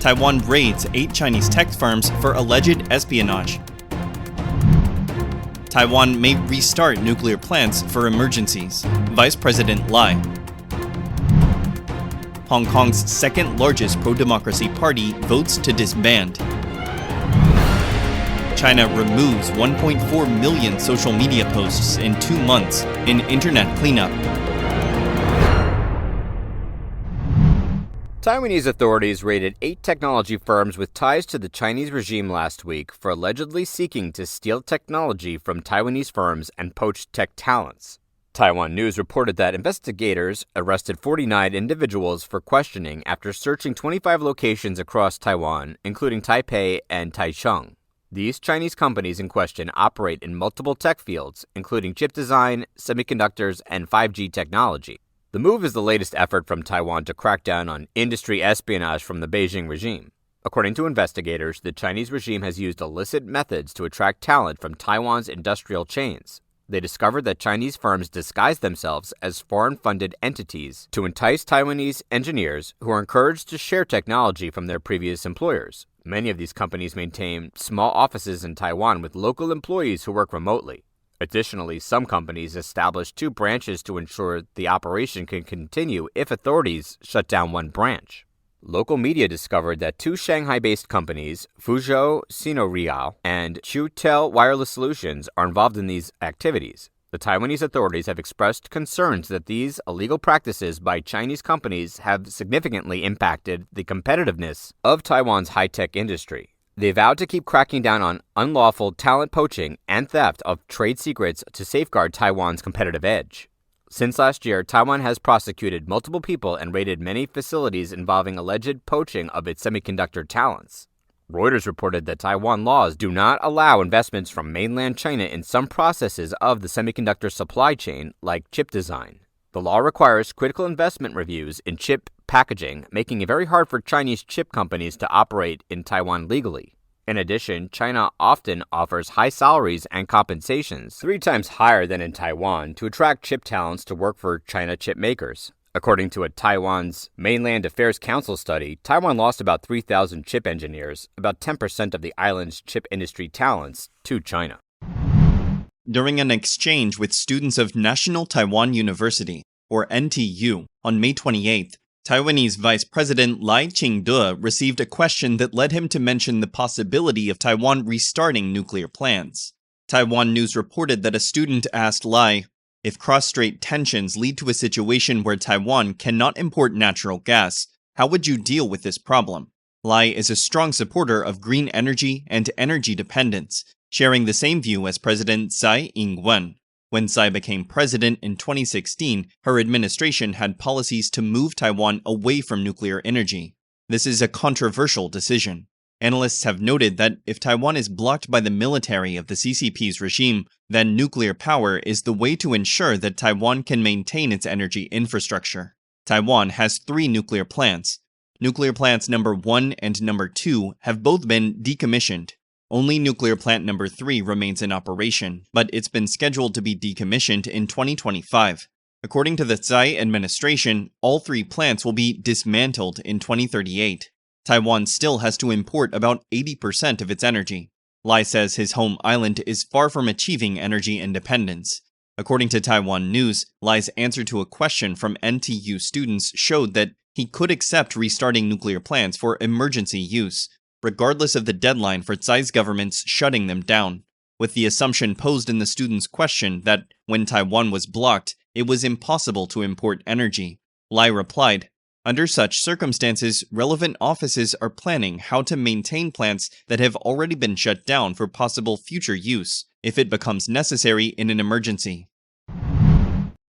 Taiwan raids 8 Chinese tech firms for alleged espionage. Taiwan may restart nuclear plants for emergencies. Vice President Lai. Hong Kong's second-largest pro-democracy party votes to disband. China removes 1.4 million social media posts in 2 months in internet cleanup. Taiwanese authorities raided 8 technology firms with ties to the Chinese regime last week for allegedly seeking to steal technology from Taiwanese firms and poach tech talents. Taiwan News reported that investigators arrested 49 individuals for questioning after searching 25 locations across Taiwan, including Taipei and Taichung. These Chinese companies in question operate in multiple tech fields, including chip design, semiconductors, and 5G technology. The move is the latest effort from Taiwan to crack down on industry espionage from the Beijing regime. According to investigators, the Chinese regime has used illicit methods to attract talent from Taiwan's industrial chains. They discovered that Chinese firms disguise themselves as foreign-funded entities to entice Taiwanese engineers who are encouraged to share technology from their previous employers. Many of these companies maintain small offices in Taiwan with local employees who work remotely. Additionally, some companies establish 2 branches to ensure the operation can continue if authorities shut down one branch. Local media discovered that 2 Shanghai-based companies, Fuzhou Sinoreal and Chutel Wireless Solutions, are involved in these activities. The Taiwanese authorities have expressed concerns that these illegal practices by Chinese companies have significantly impacted the competitiveness of Taiwan's high-tech industry. They vowed to keep cracking down on unlawful talent poaching and theft of trade secrets to safeguard Taiwan's competitive edge. Since last year, Taiwan has prosecuted multiple people and raided many facilities involving alleged poaching of its semiconductor talents. Reuters reported that Taiwan laws do not allow investments from mainland China in some processes of the semiconductor supply chain, like chip design. The law requires critical investment reviews in chip packaging, making it very hard for Chinese chip companies to operate in Taiwan legally. In addition, China often offers high salaries and compensations, 3 times higher than in Taiwan, to attract chip talents to work for China chip makers. According to a Taiwan's Mainland Affairs Council study, Taiwan lost about 3,000 chip engineers, about 10% of the island's chip industry talents, to China. During an exchange with students of National Taiwan University, or NTU, on May 28th, Taiwanese Vice President Lai Ching-te received a question that led him to mention the possibility of Taiwan restarting nuclear plants. Taiwan News reported that a student asked Lai, if cross-strait tensions lead to a situation where Taiwan cannot import natural gas, how would you deal with this problem? Lai is a strong supporter of green energy and energy dependence, sharing the same view as President Tsai Ing-wen. When Tsai became president in 2016, her administration had policies to move Taiwan away from nuclear energy. This is a controversial decision. Analysts have noted that if Taiwan is blocked by the military of the CCP's regime, then nuclear power is the way to ensure that Taiwan can maintain its energy infrastructure. Taiwan has 3 nuclear plants. Nuclear plants number 1 and number 2 have both been decommissioned. Only nuclear plant number 3 remains in operation, but it's been scheduled to be decommissioned in 2025. According to the Tsai administration, all 3 plants will be dismantled in 2038. Taiwan still has to import about 80% of its energy. Lai says his home island is far from achieving energy independence. According to Taiwan News, Lai's answer to a question from NTU students showed that he could accept restarting nuclear plants for emergency use, regardless of the deadline for Tsai's government's shutting them down, with the assumption posed in the student's question that when Taiwan was blocked, it was impossible to import energy. Lai replied, under such circumstances, relevant offices are planning how to maintain plants that have already been shut down for possible future use, if it becomes necessary in an emergency.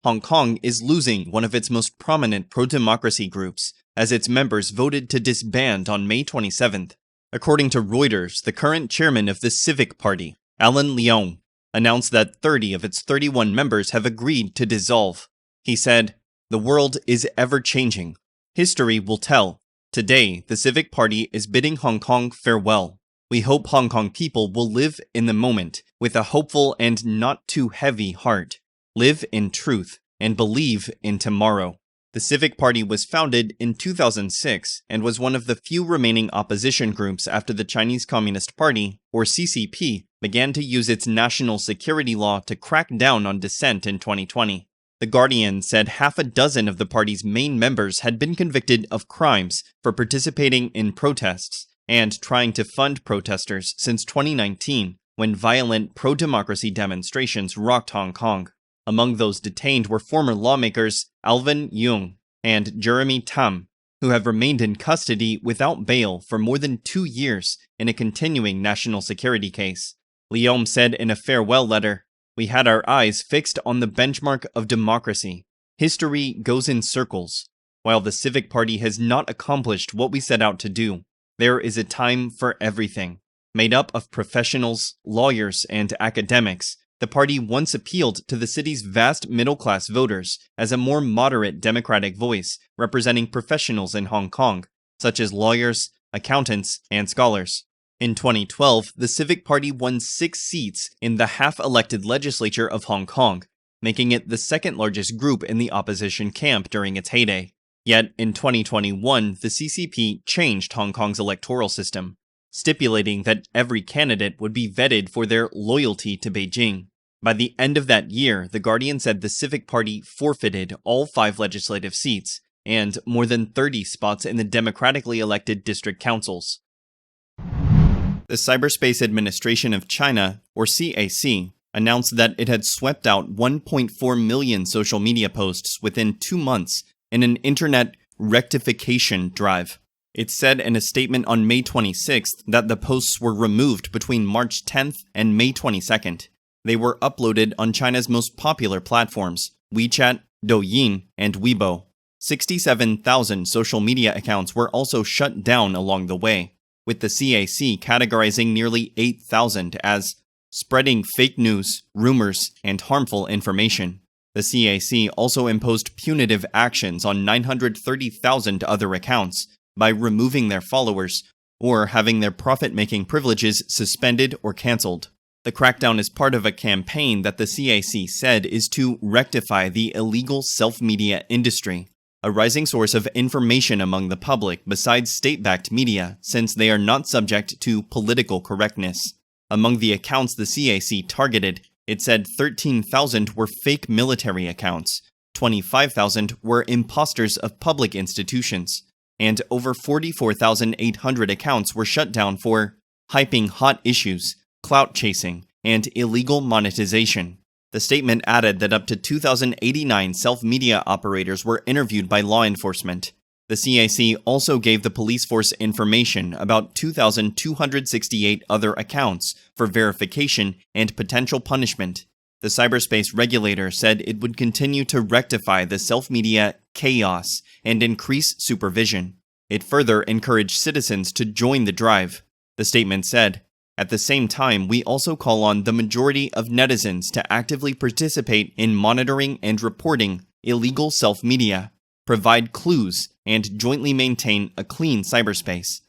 Hong Kong is losing one of its most prominent pro-democracy groups, as its members voted to disband on May 27th. According to Reuters, the current chairman of the Civic Party, Alan Leong, announced that 30 of its 31 members have agreed to dissolve. He said, "The world is ever-changing. History will tell. Today, the Civic Party is bidding Hong Kong farewell. We hope Hong Kong people will live in the moment with a hopeful and not too heavy heart. Live in truth and believe in tomorrow." The Civic Party was founded in 2006 and was one of the few remaining opposition groups after the Chinese Communist Party, or CCP, began to use its national security law to crack down on dissent in 2020. The Guardian said half a dozen of the party's main members had been convicted of crimes for participating in protests and trying to fund protesters since 2019, when violent pro-democracy demonstrations rocked Hong Kong. Among those detained were former lawmakers Alvin Yung and Jeremy Tam, who have remained in custody without bail for more than 2 years in a continuing national security case. Leom said in a farewell letter, "We had our eyes fixed on the benchmark of democracy. History goes in circles. While the Civic Party has not accomplished what we set out to do, there is a time for everything." Made up of professionals, lawyers, and academics, the party once appealed to the city's vast middle-class voters as a more moderate democratic voice representing professionals in Hong Kong, such as lawyers, accountants, and scholars. In 2012, the Civic Party won 6 seats in the half-elected legislature of Hong Kong, making it the second-largest group in the opposition camp during its heyday. Yet, in 2021, the CCP changed Hong Kong's electoral system, stipulating that every candidate would be vetted for their loyalty to Beijing. By the end of that year, The Guardian said the Civic Party forfeited all 5 legislative seats and more than 30 spots in the democratically elected district councils. The Cyberspace Administration of China, or CAC, announced that it had swept out 1.4 million social media posts within 2 months in an internet rectification drive. It said in a statement on May 26th that the posts were removed between March 10th and May 22nd. They were uploaded on China's most popular platforms, WeChat, Douyin, and Weibo. 67,000 social media accounts were also shut down along the way, with the CAC categorizing nearly 8,000 as spreading fake news, rumors, and harmful information. The CAC also imposed punitive actions on 930,000 other accounts by removing their followers or having their profit-making privileges suspended or cancelled. The crackdown is part of a campaign that the CAC said is to rectify the illegal self-media industry, a rising source of information among the public besides state-backed media, since they are not subject to political correctness. Among the accounts the CAC targeted, it said 13,000 were fake military accounts, 25,000 were imposters of public institutions, and over 44,800 accounts were shut down for hyping hot issues, clout chasing, and illegal monetization. The statement added that up to 2,089 self-media operators were interviewed by law enforcement. The CAC also gave the police force information about 2,268 other accounts for verification and potential punishment. The cyberspace regulator said it would continue to rectify the self-media chaos and increase supervision. It further encouraged citizens to join the drive. The statement said, "At the same time, we also call on the majority of netizens to actively participate in monitoring and reporting illegal self-media, provide clues, and jointly maintain a clean cyberspace."